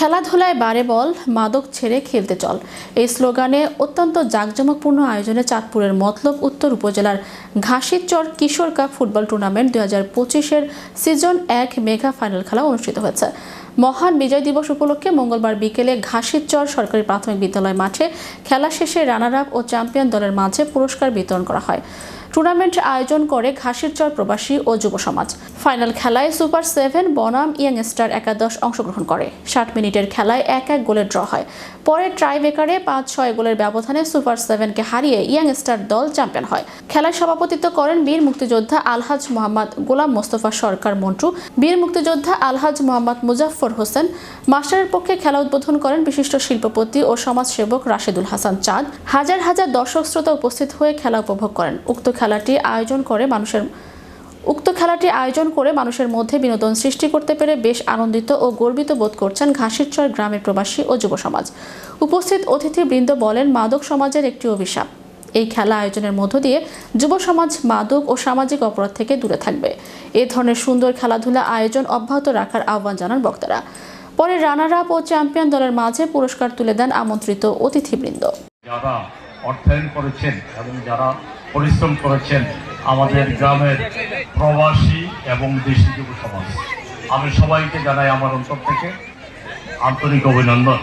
খেলাধুলায় বারে বল, মাদক ছেড়ে খেলতে চল, এই স্লোগানে অত্যন্ত জাঁকজমকপূর্ণ আয়োজনে চাঁদপুরের মতলব উত্তর উপজেলার Ghasirchar Kishor cup football tournament 2025-এর সিজন 1 মেগা ফাইনাল খেলা অনুষ্ঠিত হয়েছে। মহান বিজয় দিবস উপলক্ষে মঙ্গলবার বিকেলে ঘাসিরচর সরকারি প্রাথমিক বিদ্যালয় মাঠে খেলা শেষে রানার আপ ও চ্যাম্পিয়ন দলের মাঝে পুরস্কার বিতরণ করা হয়। টুর্নামেন্ট আয়োজন করে ঘাসিরচর প্রবাসী ও যুব সমাজ। ফাইনাল খেলায় সুপার 7 বনাম ইয়ংস্টার একাদশ অংশগ্রহণ করে। 60 মিনিটের খেলায় 1-1 গোলে ড্র হয়। পরে ট্রাইব্রেকারে 5-6 গোলের ব্যবধানে সুপার 7কে হারিয়ে ইয়ংস্টার দল চ্যাম্পিয়ন হয়। খেলায় সভাপতিত্ব করেন বীর মুক্তিযোদ্ধা আলহাজ মোহাম্মদ গোলাম মোস্তফা সরকার মন্টু, বীর মুক্তিযোদ্ধা আলহাজ মোহাম্মদ মুজাফফর হোসেন। মাস্টারের পক্ষে খেলা উদ্বোধন করেন বিশিষ্ট শিল্পপতি ও সমাজসেবক রাশেদুল হাসান চাঁদ। হাজার হাজার দর্শক শ্রোতা উপস্থিত হয়ে খেলা উপভোগ করেন। উক্ত খেলাটি আয়োজন করে মানুষের মধ্যে বিনোদন সৃষ্টি করতে পেরে বেশ আনন্দিত ও গর্বিত বোধ করছেন ঘাসিরচর গ্রামের প্রবাসী ও যুব সমাজ। উপস্থিত অতিথিবৃন্দ বলেন, মাদক সমাজের একটি অভিশাপ। এই খেলা আয়োজনের মধ্য দিয়ে যুব সমাজ মাদক ও সামাজিক অপরাধ থেকে দূরে থাকবে। এ ধরনের সুন্দর খেলাধুলা আয়োজন অব্যাহত রাখার আহ্বান জানান বক্তারা। পরে রানার আপ ও চ্যাম্পিয়ন দলের মাঝে পুরস্কার তুলে দেন আমন্ত্রিত অতিথিবৃন্দ। যারা অর্থায়ন করেছেন এবং যারা পরিশ্রম করেছেন আমাদের গ্রামের প্রবাসী এবং দেশি যুব সমাজ, আমি সবাইকে জানাই আমার অন্তর থেকে আন্তরিক অভিনন্দন।